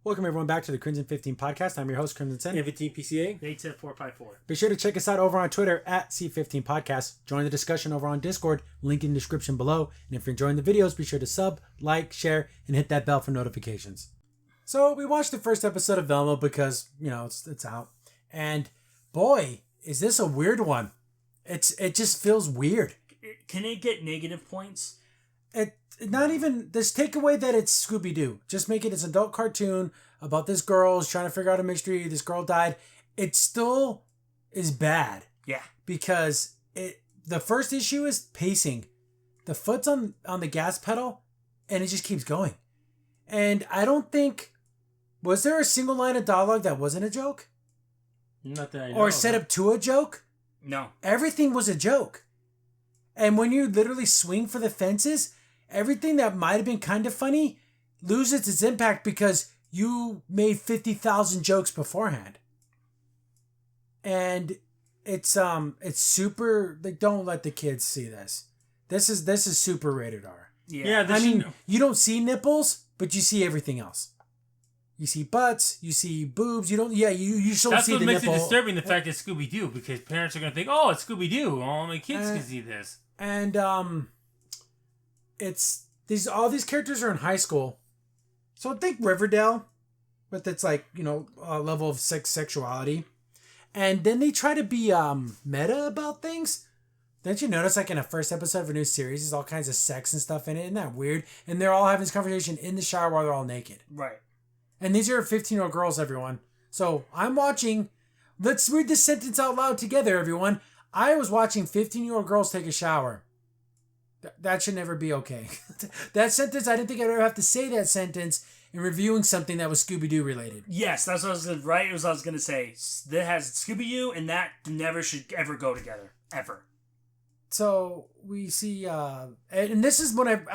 Welcome everyone back to the Crimson 15 podcast. I'm your host, Crimson Sen. 15 PCA. 87454. Be sure to check us out over on Twitter at C15 Podcast. Join the discussion over on Discord, link in the description below. And if you're enjoying the videos, be sure to sub, like, share, and hit that bell for notifications. So we watched the first episode of Velma because, it's out. And boy, is this a weird one. It just feels weird. Can it get negative points? Not even this takeaway that it's Scooby-Doo. Just make it an adult cartoon about this girl who's trying to figure out a mystery. This girl died. It still is bad. Yeah. Because the first issue is pacing. The foot's on the gas pedal and it just keeps going. And I don't think, was there a single line of dialogue that wasn't a joke? Not that I know. Or set up to a joke? No. Everything was a joke. And when you literally swing for the fences, everything that might have been kind of funny loses its impact because you made 50,000 jokes beforehand. And it's super, like, don't let the kids see this. This is super rated R. Yeah. I mean, you don't see nipples, but you see everything else. You see butts, you see boobs, you usually don't see the nipple. That's what makes it disturbing, the fact that Scooby-Doo, because parents are going to think, oh, it's Scooby-Doo. All my kids can see this. And all these characters are in high school. So think Riverdale, but that's like, a level of sexuality. And then they try to be meta about things. Don't you notice, like, in the first episode of a new series, there's all kinds of sex and stuff in it? Isn't that weird? And they're all having this conversation in the shower while they're all naked. Right. And these are 15-year-old girls, everyone. So I'm watching. Let's read this sentence out loud together, everyone. I was watching 15-year-old girls take a shower. That should never be okay. That sentence, I didn't think I'd ever have to say that sentence in reviewing something that was Scooby-Doo related. Yes, that's what I was going to say. That has Scooby-Doo, and that never should ever go together. Ever. So we see, and this is when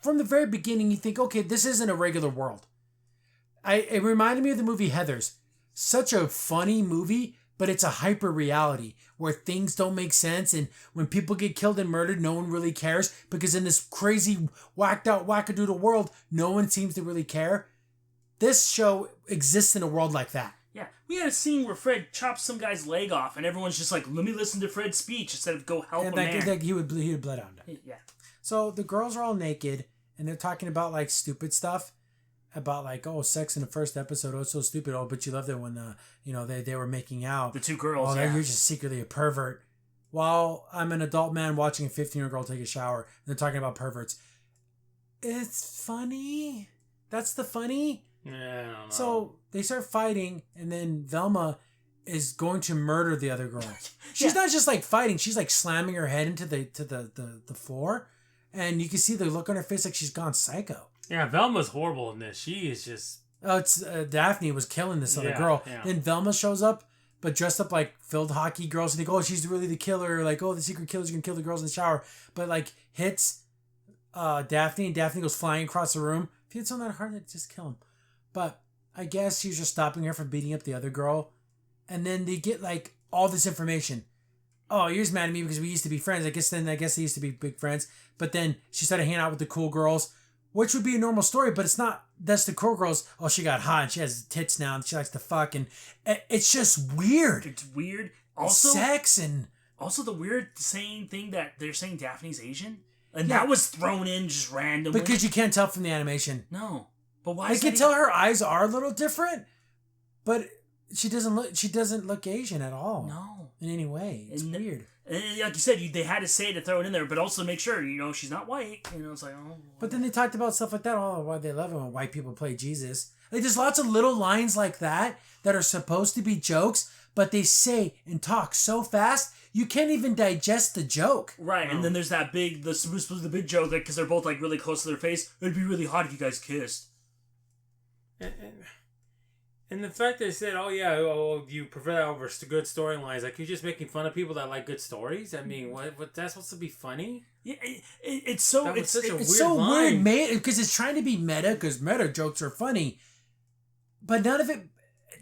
from the very beginning, you think, okay, this isn't a regular world. It reminded me of the movie Heathers. Such a funny movie, but it's a hyper reality where things don't make sense, and when people get killed and murdered, no one really cares because in this crazy whacked out wackadoodle world, no one seems to really care. This show exists in a world like that. Yeah, we had a scene where Fred chops some guy's leg off, and everyone's just like, "Let me listen to Fred's speech instead of go help a man." He would blood out. Yeah. So the girls are all naked, and they're talking about like stupid stuff. About like, oh, sex in the first episode, oh, it's so stupid, oh, but you loved it when they were making out. The two girls, you're just secretly a pervert. While I'm an adult man watching a 15-year-old girl take a shower, and they're talking about perverts. It's funny. That's the funny. Yeah, I don't know. So they start fighting, and then Velma is going to murder the other girl. She's not just like fighting; she's like slamming her head into the floor, and you can see the look on her face like she's gone psycho. Yeah, Velma's horrible in this. She is just... Oh, it's Daphne was killing this other girl. Yeah. Then Velma shows up, but dressed up like field hockey girls. And they go, oh, she's really the killer. Like, oh, the secret killer's going to kill the girls in the shower. But, like, hits Daphne, and Daphne goes flying across the room. If he hits on that hard, they'd just kill him. But I guess he was just stopping her from beating up the other girl. And then they get, like, all this information. Oh, you're just mad at me because we used to be friends. I guess they used to be big friends. But then she started hanging out with the cool girls. Which would be a normal story, but it's not. That's the cool girls. Oh, she got hot and she has tits now and she likes to fuck. And it's just weird. It's weird. Also, sex and... Also the weird thing that they're saying Daphne's Asian. And that was thrown in just randomly. Because you can't tell from the animation. No. But why I can tell her eyes are a little different. But she doesn't look Asian at all. No. In any way. It's weird. And like you said, they had to say to throw it in there, but also make sure, she's not white. It's like, oh. But then they talked about stuff like that. Oh, why they love it when white people play Jesus. Like, there's lots of little lines like that are supposed to be jokes, but they say and talk so fast, you can't even digest the joke. Right, and then there's that the big joke, like, because they're both, like, really close to their face. It'd be really hot if you guys kissed. And the fact that they said, oh, yeah, you prefer that over good storylines. Like, you're just making fun of people that like good stories? I mean, what that's supposed to be funny? Yeah, it's so weird, mate, because it's trying to be meta, because meta jokes are funny. But none of it,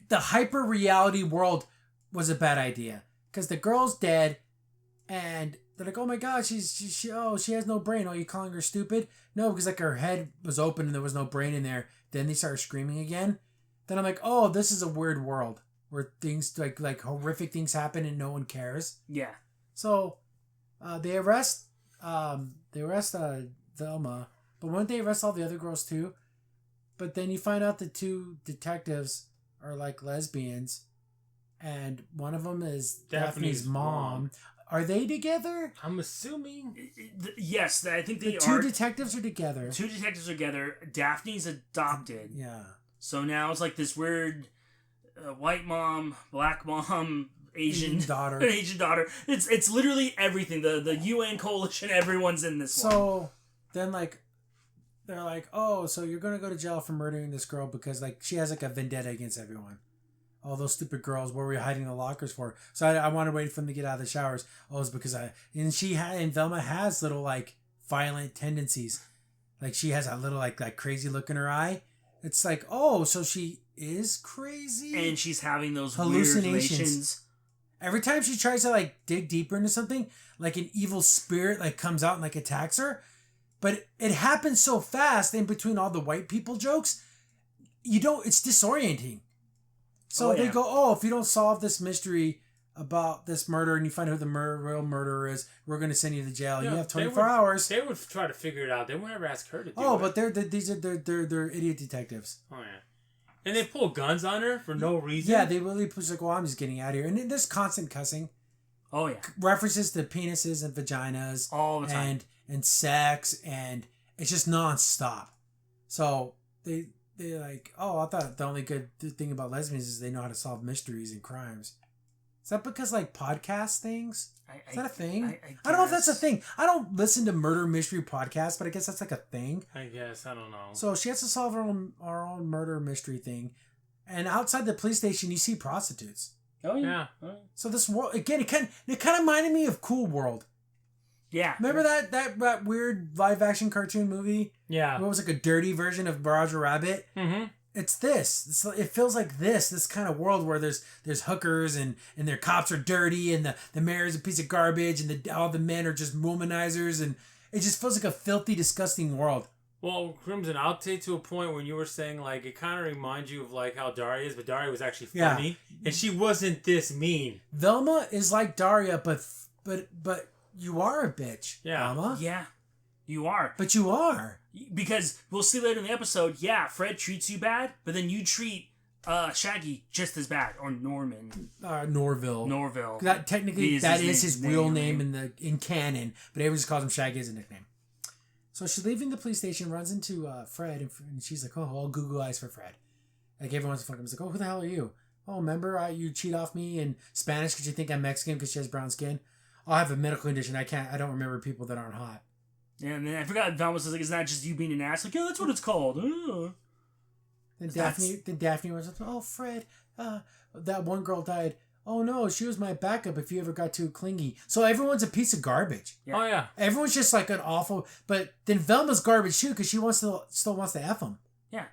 the hyper-reality world was a bad idea. Because the girl's dead, and they're like, oh my god, she has no brain. Oh, you calling her stupid? No, because like her head was open and there was no brain in there. Then they started screaming again. then I'm like, oh, this is a weird world where things like horrific things happen and no one cares. Yeah. So, they arrest Velma, but won't they arrest all the other girls too? But then you find out the two detectives are like lesbians, and one of them is Daphne's mom. Are they together? I'm assuming. Yes, I think they are. Two detectives are together. Two detectives are together. Daphne's adopted. Yeah. So now it's like this weird white mom, black mom, Asian daughter. Asian daughter. It's literally everything. The UN coalition, everyone's in this one. So then they're like, oh, so you're gonna go to jail for murdering this girl because like she has like a vendetta against everyone. All those stupid girls, what were you hiding the lockers for? So I wanted to wait for them to get out of the showers. Oh, it's because and Velma has little like violent tendencies. Like she has a little like crazy look in her eye. It's like, oh, so she is crazy? And she's having those hallucinations. Every time she tries to like dig deeper into something, like an evil spirit like comes out and like attacks her. But it happens so fast in between all the white people jokes, it's disorienting. So they go, oh, if you don't solve this mystery about this murder and you find out who the real murderer is, we're going to send you to jail. You have 24 hours. They would try to figure it out. They would never ask her to do it. Oh, but they're idiot detectives. Oh, yeah. And they pull guns on her for no reason. Yeah, they really push like, well, I'm just getting out of here. And there's constant cussing. Oh, yeah. References to penises and vaginas. All the time. And sex, and it's just nonstop. So they're like, oh, I thought the only good thing about lesbians is they know how to solve mysteries and crimes. Is that because like podcast things? Is that a thing? I don't know if that's a thing. I don't listen to murder mystery podcasts, but I guess that's like a thing. I guess, I don't know. So she has to solve our own murder mystery thing, and outside the police station, you see prostitutes. Oh yeah. So this world again, it kind of reminded me of Cool World. Yeah. Remember that weird live action cartoon movie? Yeah. What was like a dirty version of Roger Rabbit? Mm-hmm. It's this. It feels like this kind of world where there's hookers and their cops are dirty and the mayor's a piece of garbage and all the men are just womanizers and it just feels like a filthy, disgusting world. Well, Crimson, I'll take to a point when you were saying like it kind of reminds you of like how Daria is, but Daria was actually funny and she wasn't this mean. Velma is like Daria, but you are a bitch. Yeah. Velma. Yeah. You are. But you are. Because we'll see later in the episode, Fred treats you bad, but then you treat Shaggy just as bad. Or Norman. Norville. That technically that is his real name in canon, but everyone just calls him Shaggy as a nickname. So she's leaving the police station, runs into Fred, and she's like, oh, all Google eyes for Fred. Like everyone's fucking like, oh, who the hell are you? Oh, remember you cheat off me in Spanish because you think I'm Mexican because she has brown skin? Oh, I have a medical condition. I don't remember people that aren't hot. Yeah, and then I forgot Velma says like, it's not just you being an ass. Like, yeah, that's what it's called. Then Daphne was like, oh, Fred, that one girl died. Oh no, she was my backup if you ever got too clingy. So everyone's a piece of garbage. Yeah. Oh yeah. Everyone's just like an awful, but then Velma's garbage too because she still wants to F him. Yeah.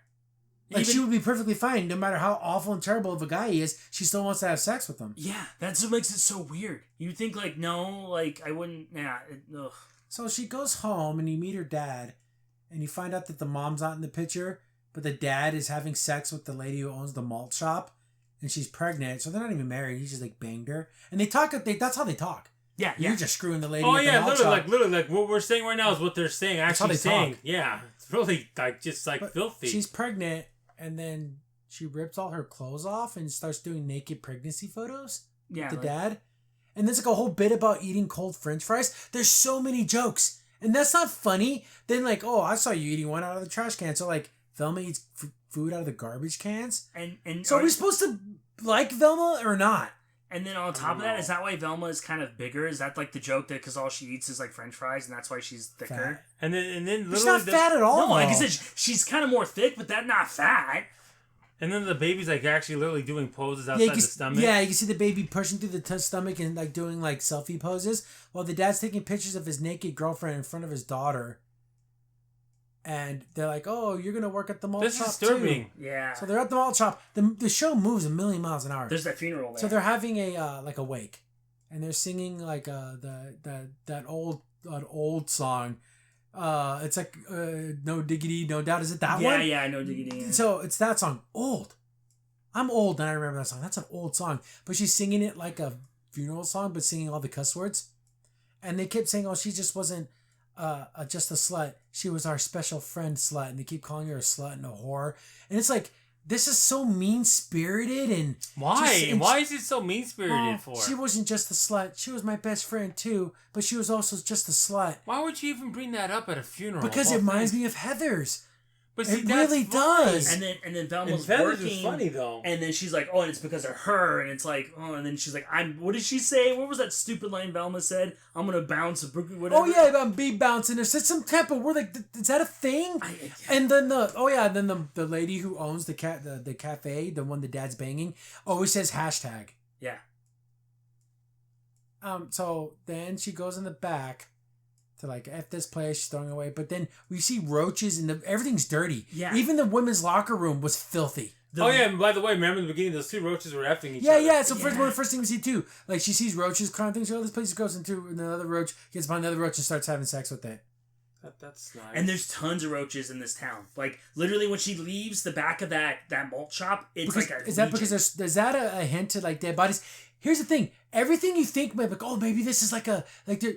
Like she would be perfectly fine no matter how awful and terrible of a guy he is. She still wants to have sex with him. Yeah, that's what makes it so weird. You think like, no, like I wouldn't, ugh. So she goes home and you meet her dad and you find out that the mom's not in the picture, but the dad is having sex with the lady who owns the malt shop. And she's pregnant, so they're not even married. He just like banged her, and they talk. That's how they talk. Yeah, You're just screwing the lady. Oh yeah, literally, like what we're saying right now is what they're saying. Actually, saying, talk. Yeah, it's really like just like but filthy. She's pregnant, and then she rips all her clothes off and starts doing naked pregnancy photos. Yeah, with the dad, and there's like a whole bit about eating cold French fries. There's so many jokes, and that's not funny. Then like, oh, I saw you eating one out of the trash can. So like, Velma eats food out of the garbage cans, and so are we supposed to like Velma or not? And then on top of that, is that why Velma is kind of bigger? Is that like the joke that because all she eats is like French fries and that's why she's thicker? Fat. And then she's not fat at all. No, like I said, she's kind of more thick, but that's not fat. And then the baby's like actually literally doing poses outside the stomach. Yeah, you can see the baby pushing through the stomach and like doing like selfie poses while the dad's taking pictures of his naked girlfriend in front of his daughter. And they're like, "Oh, you're gonna work at the malt shop too." This is disturbing. Yeah. So they're at the malt shop. The show moves a million miles an hour. There's that funeral there. So they're having a like a wake, and they're singing like that old song. It's like No Diggity, No Doubt. Is it that one? Yeah, No Diggity. Yeah. So it's that song. Old. I'm old and I remember that song. That's an old song. But she's singing it like a funeral song, but singing all the cuss words. And they kept saying, oh, she just wasn't just a slut. She was our special friend slut. And they keep calling her a slut and a whore. And it's like, this is so mean-spirited and... Why? Why is it so mean-spirited for? She wasn't just a slut. She was my best friend, too. But she was also just a slut. Why would you even bring that up at a funeral? Because it reminds me of Heather's. But see, it really does. And then Velma's working. Is funny though. And then she's like, oh, and it's because of her. And it's like, oh, and then she's like, what did she say? What was that stupid line Velma said? I'm gonna bounce a whatever. Oh yeah, I'm be bouncing. There's some type of word like, is that a thing? And then the lady who owns the cafe, the one the dad's banging, always says hashtag. Yeah. So then she goes in the back to like F this place, she's throwing away. But then we see roaches and everything's dirty. Yeah. Even the women's locker room was filthy. And by the way, remember in the beginning, those two roaches were effing each other. Yeah. So one of the first things we see too, like she sees roaches, crying things. Oh, this place goes into another roach, gets behind another roach and starts having sex with it. That's nice. And there's tons of roaches in this town. Like literally, when she leaves the back of that malt shop, it's like a is that because is that a hint to like dead bodies? Here's the thing: everything you think, like, oh, maybe this is like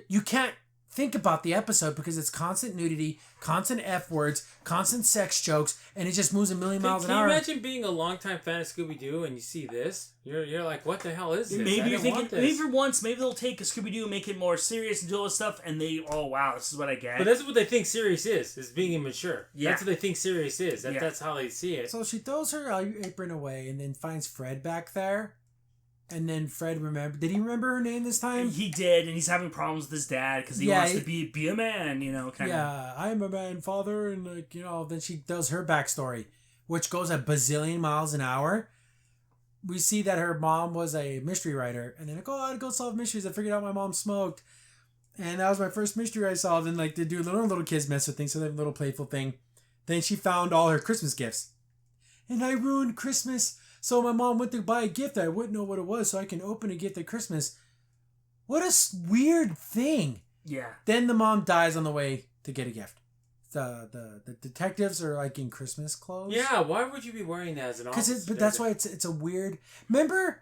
you can't think about the episode because it's constant nudity, constant F words, constant sex jokes, and it just moves a million miles an hour. Can you imagine being a longtime fan of Scooby-Doo and you see this? You're like, what the hell is this? Maybe you're thinking, maybe for once, maybe they'll take a Scooby-Doo and make it more serious and do all this stuff, and oh wow, this is what I get. But that's what they think serious is being immature. Yeah. That's what they think serious is. That's how they see it. So she throws her apron away and then finds Fred back there. And then Fred did he remember her name this time? He did, and he's having problems with his dad because he wants to be a man, kind of. Yeah, I'm a man, father, and then she does her backstory, which goes a bazillion miles an hour. We see that her mom was a mystery writer, and then I'd go solve mysteries. I figured out my mom smoked, and that was my first mystery I solved. And like they do little kids mess with things, so they have a little playful thing. Then she found all her Christmas gifts, and I ruined Christmas. So my mom went to buy a gift that I wouldn't know what it was, so I can open a gift at Christmas. What a weird thing. Yeah. Then the mom dies on the way to get a gift. The detectives are like in Christmas clothes. Yeah, why would you be wearing that as an officer? But that's why it's a weird... Remember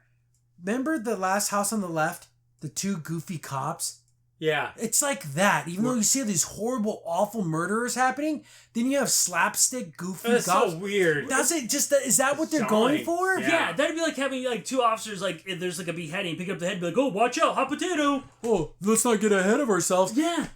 the last house on the left? The two goofy cops? Yeah. It's like that. Even though you see these horrible, awful murderers happening, then you have slapstick, goofy cops. That's so weird. Does it just... Is that what they're going for? Yeah, that'd be like having like two officers, like if there's like a beheading, pick up the head and be like, oh, watch out, hot potato. Oh, let's not get ahead of ourselves. Yeah.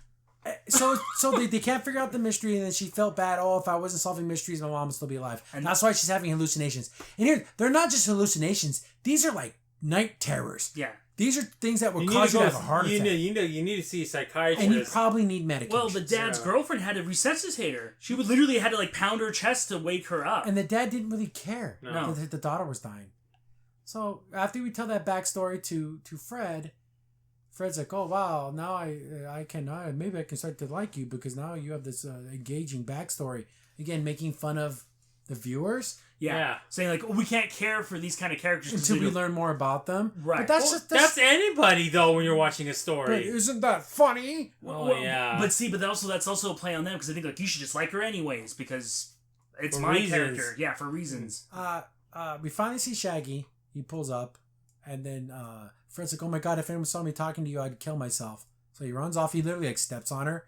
So they can't figure out the mystery, and then she felt bad. Oh, if I wasn't solving mysteries, my mom would still be alive. And that's why she's having hallucinations. And here, they're not just hallucinations. These are like night terrors. Yeah. These are things that would cause you to have a heart attack. You need to see a psychiatrist. And you probably need medication. Well, the dad's girlfriend had to resuscitate her. She would literally had to like pound her chest to wake her up. And the dad didn't really care. No. The daughter was dying. So after we tell that backstory to Fred, Fred's like, oh wow, now I can maybe I can start to like you because now you have this engaging backstory. Again, making fun of the viewers. Yeah. Saying like, oh, we can't care for these kind of characters until we learn more about them. Right. But that's anybody though when you're watching a story. But isn't that funny? Yeah. But that's also a play on them because I think like you should just like her anyways because it's my character. Yeah, for reasons. We finally see Shaggy. He pulls up, and then Fred's like, "Oh my god! If anyone saw me talking to you, I'd kill myself." So he runs off. He literally like steps on her,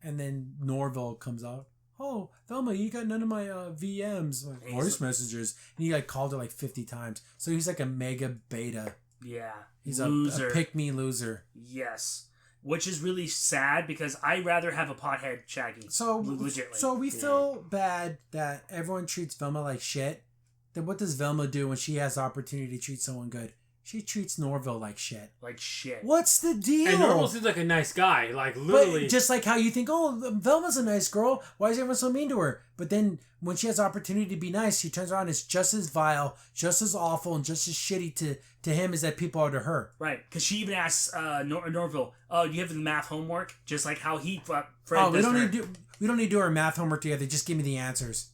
and then Norville comes out. Oh, Velma, you got none of my VMs, like voice messages. And he like called her like 50 times. So he's like a mega beta. Yeah. He's a pick-me loser. Yes. Which is really sad because I'd rather have a pothead Shaggy. So, legitimately. So we feel bad that everyone treats Velma like shit. Then what does Velma do when she has the opportunity to treat someone good? She treats Norville like shit. Like shit. What's the deal? And Norville seems like a nice guy. Like, literally. But just like how you think, oh, Velma's a nice girl. Why is everyone so mean to her? But then when she has the opportunity to be nice, she turns around and is just as vile, just as awful, and just as shitty to him as that people are to her. Right. Because she even asks Norville, oh, do you have the math homework? Just like how Fred we don't need to do our math homework together. Just give me the answers.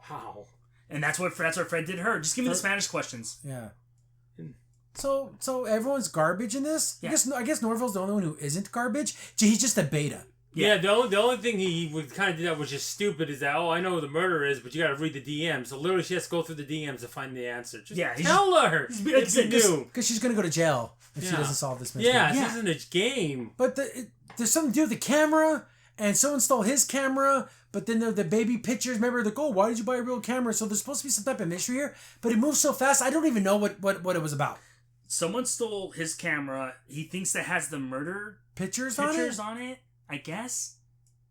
Wow. And that's what Fred did to her. Just give me the Spanish questions. Yeah. So everyone's garbage in this? Yeah. I guess Norville's the only one who isn't garbage. He's just a beta. Yeah, the only thing he would kind of do that was just stupid is that, I know who the murderer is, but you got to read the DMs. So literally she has to go through the DMs to find the answer. Just tell her if you knew. Because she's going to go to jail if she doesn't solve this mystery. Yeah, this isn't a game. But there's something to do with the camera, and someone stole his camera, but then the baby pictures, remember, like, why did you buy a real camera? So there's supposed to be some type of mystery here, but it moves so fast, I don't even know what it was about. Someone stole his camera. He thinks that has the murder pictures on it, I guess.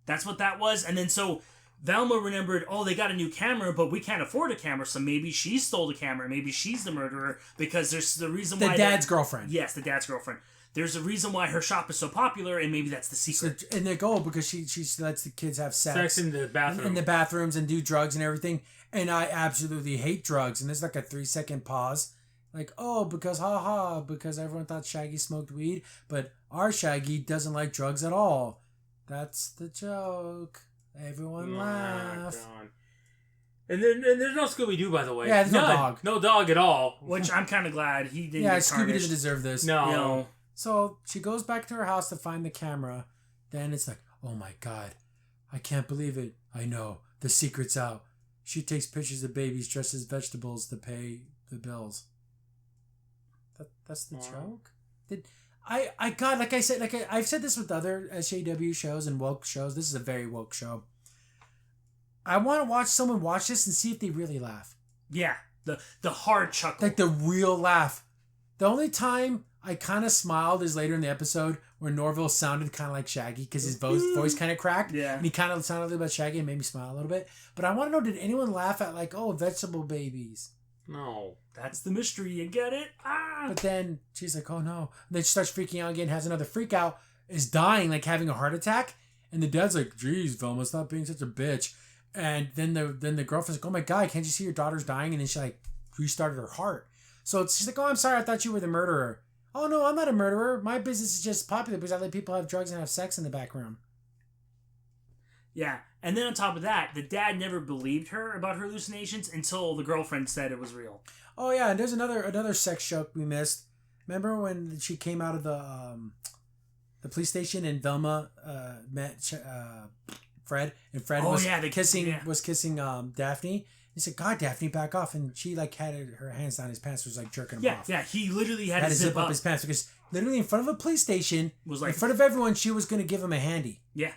That's what that was. And then so Velma remembered, they got a new camera, but we can't afford a camera, so maybe she stole the camera. Maybe she's the murderer because there's the reason why... The dad's girlfriend. Yes, the dad's girlfriend. There's a reason why her shop is so popular, and maybe that's the secret. So, and they go because she lets the kids have sex in the bathroom. In the bathrooms and do drugs and everything. And I absolutely hate drugs. And there's like a 3-second pause. Like, because everyone thought Shaggy smoked weed, but our Shaggy doesn't like drugs at all. That's the joke. Everyone laugh. God. And there's no Scooby-Doo, by the way. Yeah, there's no dog. No dog at all. Which I'm kind of glad he didn't get tarnished. Scooby doesn't deserve this. No. So she goes back to her house to find the camera. Then it's like, oh my God, I can't believe it. I know. The secret's out. She takes pictures of babies dressed as vegetables to pay the bills. That's the joke? Like I said, I've said this with other SJW shows and woke shows. This is a very woke show. I want to watch someone watch this and see if they really laugh. Yeah, the hard chuckle. Like the real laugh. The only time I kind of smiled is later in the episode where Norville sounded kind of like Shaggy because his voice kind of cracked. Yeah. And he kind of sounded a little bit Shaggy and made me smile a little bit. But I want to know, did anyone laugh at like, vegetable babies? No. That's the mystery. You get it? Ah! But then she's like, oh no. And then she starts freaking out again, has another freak out, is dying, like having a heart attack. And the dad's like, geez, Velma, stop being such a bitch. And then the girlfriend's like, oh my God, can't you see your daughter's dying? And then she like restarted her heart. So she's like, I'm sorry, I thought you were the murderer. Oh no, I'm not a murderer. My business is just popular because I let people have drugs and have sex in the back room. Yeah. And then on top of that, the dad never believed her about her hallucinations until the girlfriend said it was real. Oh yeah, and there's another sex joke we missed. Remember when she came out of the police station and Velma met Fred, and Fred was kissing Daphne. He said, God, Daphne, back off. And she like had her hands down his pants, was like jerking him off. Yeah, he literally had to zip up his pants because literally in front of a police station, in front of everyone, she was going to give him a handy. Yeah.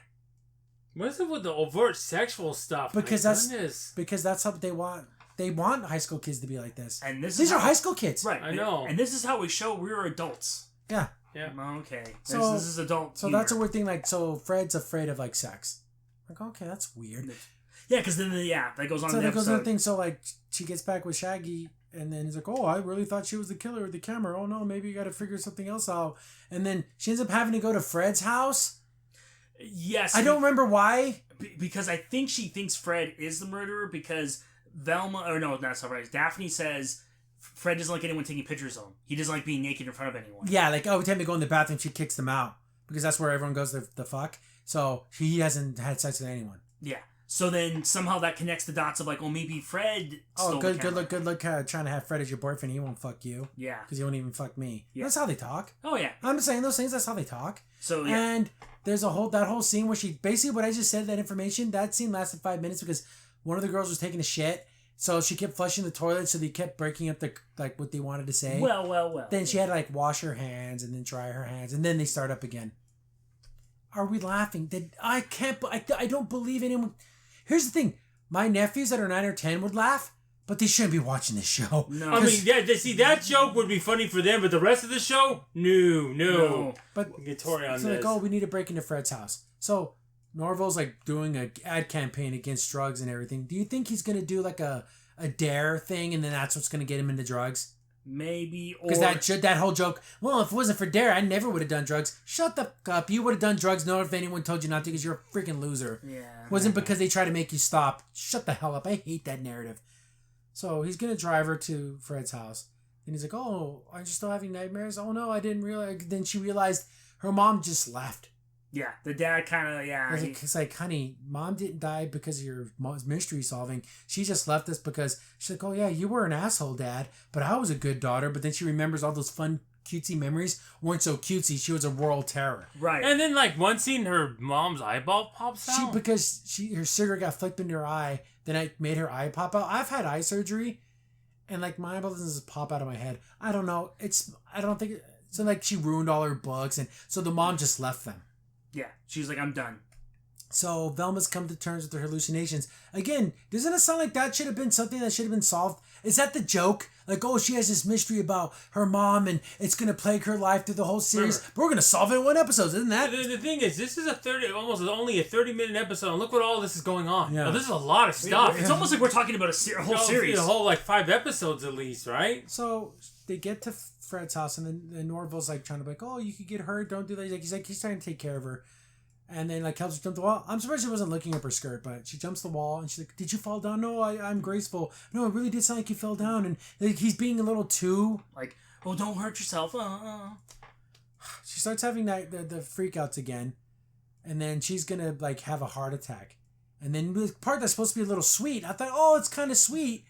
What is it with the overt sexual stuff? Because that's how they want. They want high school kids to be like this. And these are high school kids. Right. I know. And this is how we show we're adults. Yeah. Yeah. Okay. So this is adult humor. That's a weird thing. Like, so Fred's afraid of like sex. Like, okay, that's weird. Yeah, because then that goes on. So that goes on the thing. So like, she gets back with Shaggy, and then he's like, "Oh, I really thought she was the killer with the camera. Oh no, maybe you got to figure something else out." And then she ends up having to go to Fred's house. Yes. I don't remember why. Because I think she thinks Fred is the murderer because Velma, or no, that's not right. Daphne says Fred doesn't like anyone taking pictures of him. He doesn't like being naked in front of anyone. Yeah, like every time they go in the bathroom, she kicks them out because that's where everyone goes to the fuck. So he hasn't had sex with anyone. Yeah. So then somehow that connects the dots of like, maybe Fred. Good look. Trying to have Fred as your boyfriend, he won't fuck you. Yeah. Because he won't even fuck me. Yeah. That's how they talk. Oh yeah. I'm just saying those things. That's how they talk. So yeah. And there's that whole scene where she basically what I just said, that information, that scene lasted 5 minutes because one of the girls was taking a shit. So she kept flushing the toilet, so they kept breaking up what they wanted to say. Well. Then she had to like wash her hands and then dry her hands, and then they start up again. Are we laughing? I don't believe anyone. Here's the thing: my nephews that are 9 or 10 would laugh, but they shouldn't be watching this show. No, I mean, that joke would be funny for them, but the rest of the show, no. But get Tori on it's this. like, we need to break into Fred's house. So Norville's like doing an ad campaign against drugs and everything. Do you think he's gonna do like a dare thing, and then that's what's gonna get him into drugs? Maybe, because that whole joke. Well, if it wasn't for dare, I never would have done drugs. Shut the fuck up. You would have done drugs. No, if anyone told you not to, because you're a freaking loser. Yeah. Wasn't because they try to make you stop. Shut the hell up. I hate that narrative. So he's gonna drive her to Fred's house, and he's like, "Oh, aren't you still having nightmares? Oh no, I didn't realize." Then she realized her mom just left. Yeah, the dad kind of, It's like, honey, mom didn't die because of your mom's mystery solving. She just left us because she's like, oh yeah, you were an asshole, dad, but I was a good daughter. But then she remembers all those fun cutesy memories weren't so cutesy. She was a world terror. Right. And then like one scene, her mom's eyeball pops out. Because her cigarette got flicked into her eye. Then I made her eye pop out. I've had eye surgery, and like my eyeball doesn't just pop out of my head. I don't know. I don't think. So like she ruined all her books, and so the mom just left them. Yeah, she was like, I'm done. So Velma's come to terms with her hallucinations. Again, doesn't it sound like that should have been something that should have been solved? Is that the joke? Like, oh, she has this mystery about her mom and it's going to plague her life through the whole series. But we're going to solve it in one episode, isn't that? The thing is, this is almost only a 30-minute episode, and look what all this is going on. Yeah. Now, this is a lot of stuff. It's almost like we're talking about a whole series. A whole, like, 5 episodes at least, right? So they get to Fred's house, and then Norville's like trying to be like, oh, you could get hurt, don't do that. He's trying to take care of her. And then like helps her jump the wall. I'm surprised she wasn't looking up her skirt, but she jumps the wall and she's like, did you fall down? No, I'm graceful. No, it really did sound like you fell down. And like, he's being a little too like, oh, don't hurt yourself. She starts having the freakouts again. And then she's gonna like have a heart attack. And then the part that's supposed to be a little sweet, I thought, oh, it's kind of sweet.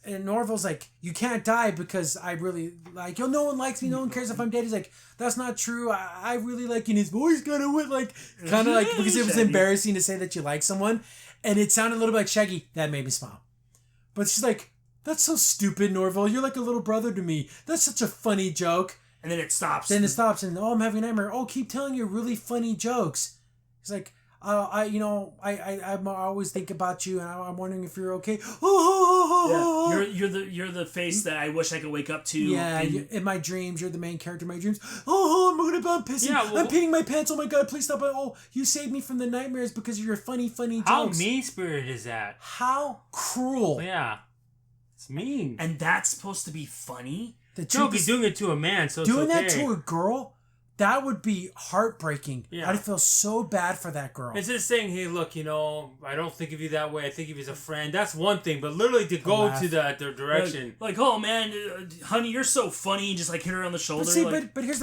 And Norville's like, you can't die because I really like you. No one likes me. No one cares if I'm dead. He's like, that's not true. I really like you. And his voice kind of went like, because it was embarrassing to say that you like someone. And it sounded a little bit like Shaggy. That made me smile. But she's like, that's so stupid, Norville. You're like a little brother to me. That's such a funny joke. And then it stops. And oh, I'm having a nightmare. Oh, keep telling your really funny jokes. He's like, I always think about you, and I'm wondering if you're okay. Yeah. You're the face that I wish I could wake up to. Yeah, in my dreams, you're the main character in my dreams. I'm pissing. Yeah, I'm peeing my pants. Oh my god, please stop! Oh, you saved me from the nightmares because of your funny jokes. How mean-spirited is that? How cruel. Yeah, it's mean. And that's supposed to be funny. The joke is doing it to a man, so doing it's okay. that to a girl. That would be heartbreaking. Yeah. I'd feel so bad for that girl. Instead of saying, hey, look, I don't think of you that way. I think of you as a friend. That's one thing. But literally to go to the direction. Like, oh, man, honey, you're so funny. And just, like, hit her on the shoulder. But see, but here's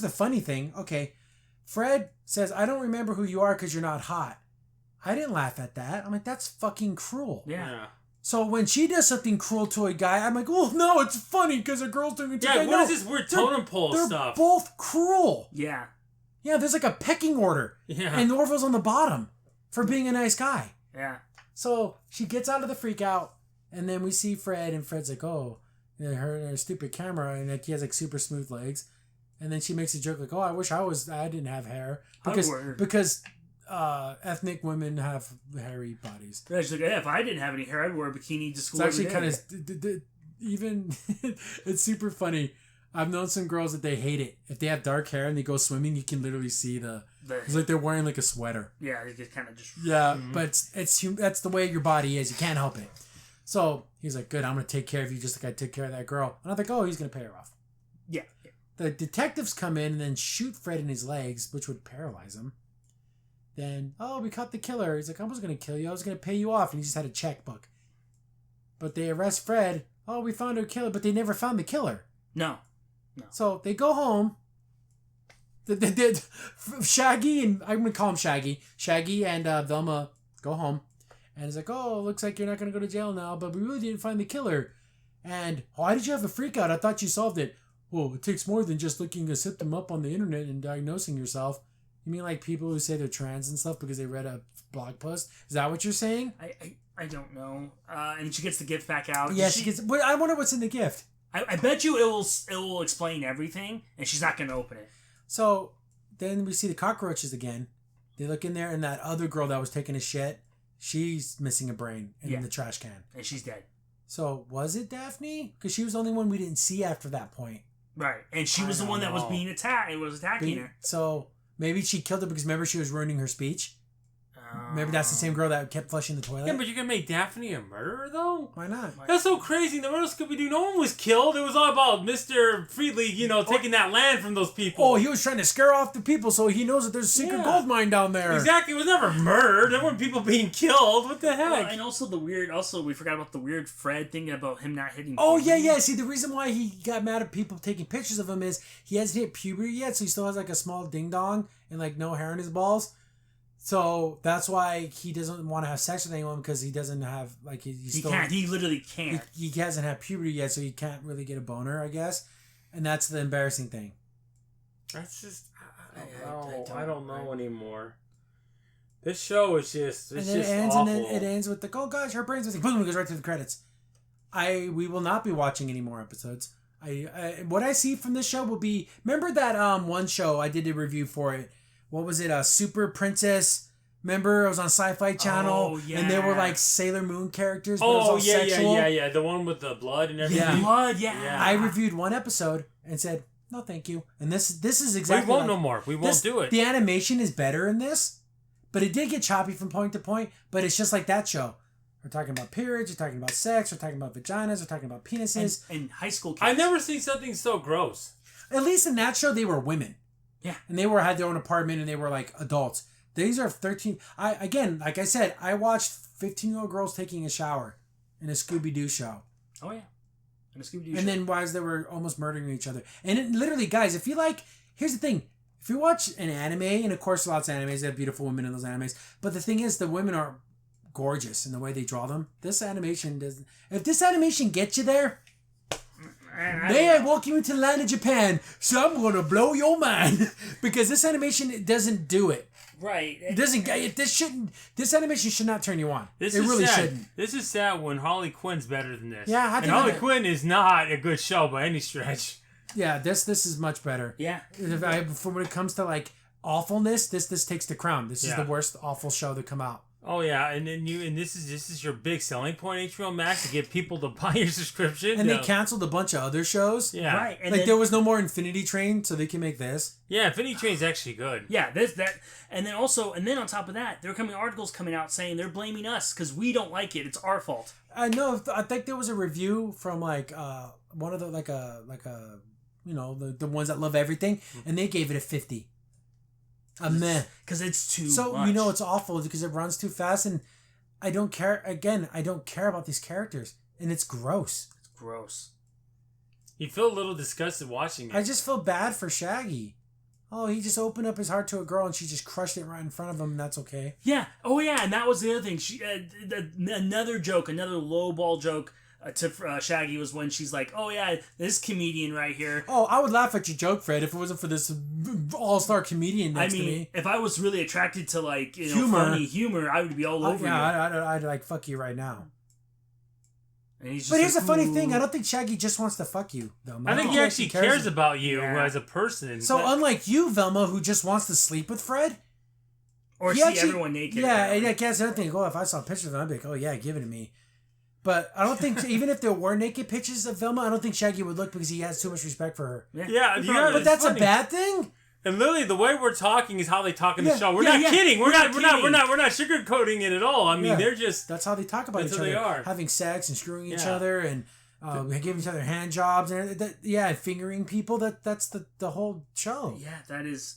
the funny thing. Okay, Fred says, I don't remember who you are because you're not hot. I didn't laugh at that. I'm like, that's fucking cruel. Yeah. So when she does something cruel to a guy, I'm like, oh, no, it's funny because a girl's doing it to a guy. Yeah, what is this weird totem pole stuff? They're both cruel. Yeah. Yeah, there's like a pecking order. Yeah. And Norville's on the bottom for being a nice guy. Yeah. So she gets out of the freak out, and then we see Fred, and Fred's like, oh, her stupid camera, and like he has like super smooth legs. And then she makes a joke like, oh, I wish I didn't have hair. Because ethnic women have hairy bodies. She's like, yeah, if I didn't have any hair, I'd wear a bikini to school. It's actually kind of even. It's super funny. I've known some girls that they hate it if they have dark hair and they go swimming. You can literally see it's like they're wearing like a sweater. Yeah, they just kind of just. Yeah, but it's that's the way your body is. You can't help it. So he's like, good. I'm gonna take care of you just like I took care of that girl. And I think, oh, he's gonna pay her off. Yeah. The detectives come in and then shoot Fred in his legs, which would paralyze him. Then, oh, we caught the killer. He's like, I was going to kill you. I was going to pay you off. And he just had a checkbook. But they arrest Fred. Oh, we found our killer. But they never found the killer. No. So they go home. Shaggy, and I'm going to call him Shaggy. Shaggy and Velma go home. And it's like, oh, looks like you're not going to go to jail now. But we really didn't find the killer. And why did you have a freak out? I thought you solved it. Well, it takes more than just looking a symptom up on the internet and diagnosing yourself. You mean like people who say they're trans and stuff because they read a blog post? Is that what you're saying? I don't know. And she gets the gift back out. Yeah, she gets. But I wonder what's in the gift. I bet you it will explain everything, and she's not going to open it. So then we see the cockroaches again. They look in there, and that other girl that was taking a shit, she's missing a brain in the trash can, and she's dead. So was it Daphne? Because she was the only one we didn't see after that point. Right, and she was the one that was being attacked. It was attacking her. So. Maybe she killed her because remember she was ruining her speech? Maybe that's the same girl that kept flushing the toilet? Yeah, but you're going to make Daphne a murderer, though? Why not? That's so crazy. The murder Scooby-Doo, no one was killed. It was all about Mr. Freely, taking that land from those people. Oh, he was trying to scare off the people so he knows that there's a secret gold mine down there. Exactly. It was never murder. There weren't people being killed. What the heck? Well, and also we forgot about the weird Fred thing about him not hitting puberty. Oh, yeah. See, the reason why he got mad at people taking pictures of him is he hasn't hit puberty yet, so he still has like a small ding-dong and like no hair in his balls. So that's why he doesn't want to have sex with anyone because he doesn't have he still can't. He literally can't. He hasn't had puberty yet, so he can't really get a boner, I guess. and that's the embarrassing thing. That's just I don't know anymore. This show is just awful. And then it ends with the oh gosh, her brain's missing. Boom, it goes right to the credits. We will not be watching any more episodes. What I see from this show will be, remember that one show I did a review for it. What was it? Super Princess. Remember, it was on Sci-Fi Channel, and they were like Sailor Moon characters. But it was all sexual. Yeah. The one with the blood and everything. Yeah. Blood, yeah. I reviewed one episode and said, no, thank you. And this is exactly. We won't no more. We won't do it. The animation is better in this, but it did get choppy from point to point. But it's just like that show. We're talking about periods. We're talking about sex. We're talking about vaginas. We're talking about penises. And high school kids. I've never seen something so gross. At least in that show, they were women. Yeah. And they had their own apartment, and they were like adults. These are 13. Like I said, I watched 15-year-old girls taking a shower in a Scooby-Doo show. Oh, yeah. In a Scooby-Doo show. And then wives that were almost murdering each other. And it, literally, guys, if you like, here's the thing. If you watch an anime, and of course lots of animes, they have beautiful women in those animes. But the thing is, the women are gorgeous in the way they draw them. This animation doesn't. If this animation gets you there, may I welcome you to the land of Japan. So I'm going to blow your mind. Because this animation doesn't do it. Right. It doesn't. This animation should not turn you on. It really sad. shouldn't. This is sad when Harley Quinn's better than this. Yeah, and Harley Quinn is not a good show by any stretch. Yeah, this is much better. Yeah. For when it comes to like awfulness, this takes the crown. This is the worst awful show to come out. Oh yeah, and this is your big selling point, HBO Max, to get people to buy your subscription. And they canceled a bunch of other shows. Yeah, right. And like there was no more Infinity Train, so they can make this. Yeah, Infinity Train's actually good. Yeah, and then on top of that, there are articles coming out saying they're blaming us because we don't like it. It's our fault. I know. I think there was a review from like one of the the ones that love everything, and they gave it a 50. Because it's too much. So it's awful because it runs too fast, and I don't care. Again, I don't care about these characters, and it's gross. It's gross. You feel a little disgusted watching it. I just feel bad for Shaggy. Oh, he just opened up his heart to a girl, and she just crushed it right in front of him, and that's okay. Yeah. Oh yeah, and that was the other thing. She another joke, another lowball joke. To Shaggy was when she's like, oh yeah, this comedian right here. Oh, I would laugh at your joke, Fred, if it wasn't for this all-star comedian next to me. If I was really attracted to funny humor, I would be all over you. I'd like fuck you right now. And he's just but here's the funny thing, I don't think Shaggy just wants to fuck you, Velma. I think he actually cares about you as a person. So unlike you, Velma, who just wants to sleep with Fred. Or see everyone naked. Yeah, and I guess I don't think, if I saw pictures of them, I'd be like, oh yeah, give it to me. But I don't think, even if there were naked pictures of Velma, I don't think Shaggy would look because he has too much respect for her. Yeah, but that's funny. A bad thing? And literally, the way we're talking is how they talk in the show. We're not kidding. We're not sugarcoating it at all. I mean, they're just. That's how they talk about each other. They are having sex and screwing each other and giving each other hand jobs and fingering people. That's the whole show. Yeah, that is.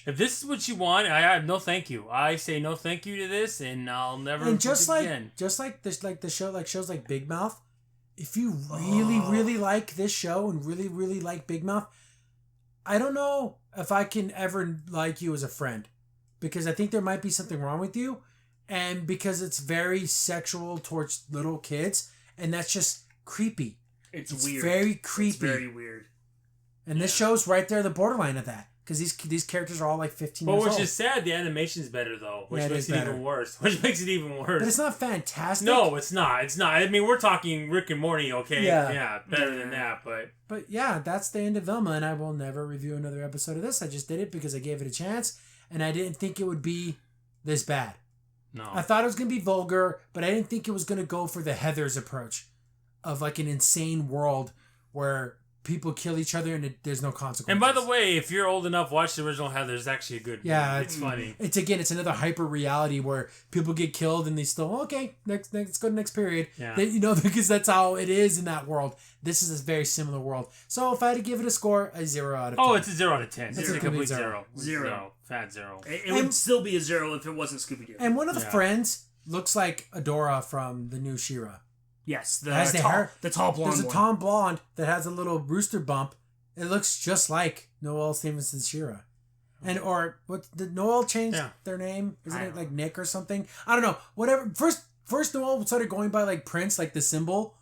If this is what you want, I have no thank you. I say no thank you to this, and I'll never. And just like shows like Big Mouth, if you really like this show and really like Big Mouth, I don't know if I can ever like you as a friend, because I think there might be something wrong with you, and because it's very sexual towards little kids, and that's just creepy. It's weird. Very creepy. It's very weird. And this show's right there, the borderline of that. Because these characters are all like 15 years old. Which is sad, the animation's better though. Which makes it even worse. But it's not fantastic. No, it's not. It's not. I mean, we're talking Rick and Morty, okay? Yeah. Better than that, but... But yeah, that's the end of Velma, and I will never review another episode of this. I just did it because I gave it a chance, and I didn't think it would be this bad. No. I thought it was going to be vulgar, but I didn't think it was going to go for the Heathers approach of like an insane world where people kill each other and there's no consequences. And by the way, if you're old enough, watch the original Heather. It's actually a good movie. Yeah, it's funny. It's another hyper reality where people get killed and they still next let's go to the next period. Yeah. Because that's how it is in that world. This is a very similar world. So if I had to give it a score, a 0 out of 10. Oh, it's a 0 out of 10. It's a complete 0. Zero. Fat 0. It would still be a 0 if it wasn't Scooby-Doo. And one of the friends looks like Adora from the new She-Ra. Yes, the tall blonde one. There's a tall blonde that has a little rooster bump. It looks just like Noelle Stevenson's She-Ra. And did Noelle change their name? Isn't it like Nick or something? I don't know. Whatever. First Noelle started going by like Prince, like the symbol.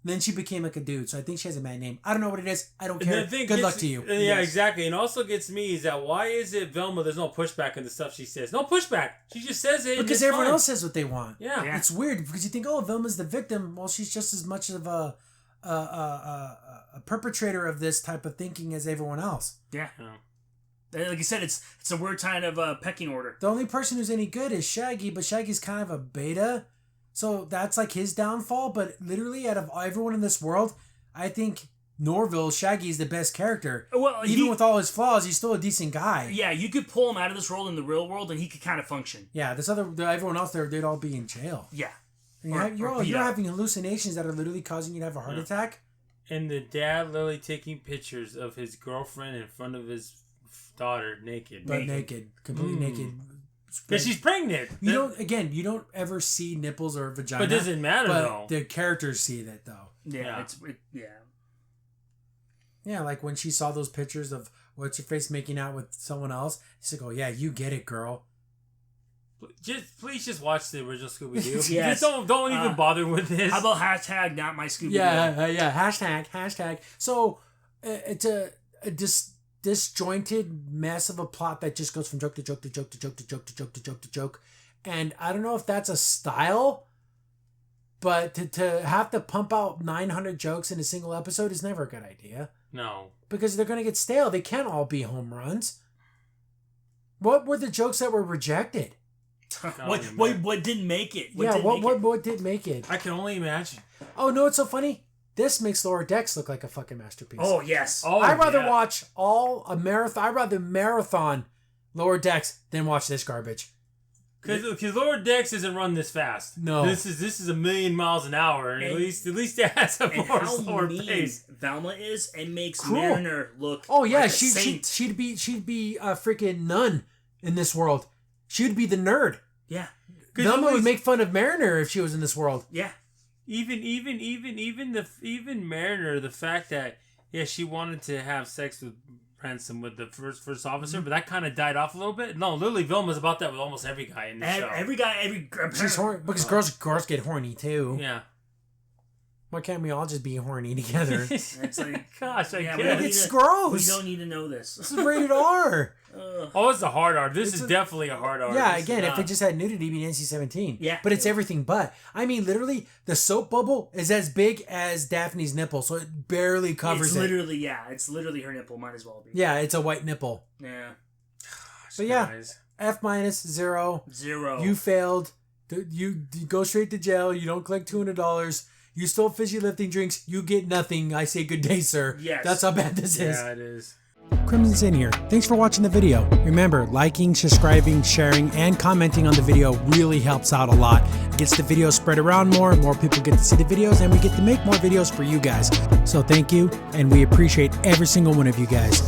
Then she became like a dude, so I think she has a man name. I don't know what it is. I don't care. Good luck to you. Yeah, yes. Exactly. And also gets me is that why is it Velma? There's no pushback in the stuff she says. No pushback. She just says it. Because everyone else says what they want. Yeah. It's weird because you think, oh, Velma's the victim. Well, she's just as much of a perpetrator of this type of thinking as everyone else. Yeah. Like you said, it's a weird kind of pecking order. The only person who's any good is Shaggy, but Shaggy's kind of a beta. So that's like his downfall, but literally out of everyone in this world, I think Norville, Shaggy, is the best character. Well, even with all his flaws, he's still a decent guy. Yeah, you could pull him out of this world in the real world, and he could kind of function. Yeah, everyone else there, they'd all be in jail. Yeah, you're having hallucinations that are literally causing you to have a heart attack. And the dad literally taking pictures of his girlfriend in front of his daughter naked, completely naked. Because she's pregnant. You don't ever see nipples or vagina. But it doesn't matter, though. The characters see that, though. Yeah. Yeah, like when she saw those pictures of What's-Her-Face making out with someone else, she's like, oh, yeah, you get it, girl. Please just watch the original Scooby-Doo. Yes. Just don't even bother with this. How about hashtag not my Scooby-Doo? Yeah, hashtag. So, it's a disjointed mess of a plot that just goes from joke to joke to joke to joke to joke to joke to joke to joke. And I don't know if that's a style, but to have to pump out 900 jokes in a single episode is never a good idea. No. Because they're going to get stale. They can't all be home runs. What were the jokes that were rejected? What didn't make it? What didn't make it? I can only imagine. Oh, no, it's so funny. This makes Lower Decks look like a fucking masterpiece. Oh, yes. I'd rather watch I'd rather marathon Lower Decks than watch this garbage. Because Lower Decks isn't run this fast. No. This is a million miles an hour, and at least it has a more slower pace. Velma is and makes Mariner look. Oh yeah, like a saint. she'd be a freaking nun in this world. She'd be the nerd. Yeah. Velma would make fun of Mariner if she was in this world. Yeah. Even Mariner, the fact that she wanted to have sex with Ransom with the first officer, but that kind of died off a little bit. No, literally Velma's about that with almost every guy in the show. She's horny because girls get horny too. Yeah. Why can't we all just be horny together? It's like, gosh, it's gross. We don't need to know this. This is rated R. Oh, it's a hard R. This is definitely a hard R. Yeah, again, if it just had nudity, it'd be NC-17. Yeah. But it's everything but. I mean, literally, the soap bubble is as big as Daphne's nipple, so it barely covers It's literally her nipple. Might as well be. Yeah, it's a white nipple. Yeah. But yeah, F-, 0. You failed. You go straight to jail. You don't collect $200. You stole fizzy lifting drinks. You get nothing. I say good day, sir. Yes. That's how bad this is. Yeah, it is. Crimson Sin here. Thanks for watching the video. Remember, liking, subscribing, sharing, and commenting on the video really helps out a lot. It gets the video spread around more people get to see the videos, and we get to make more videos for you guys. So thank you, and we appreciate every single one of you guys.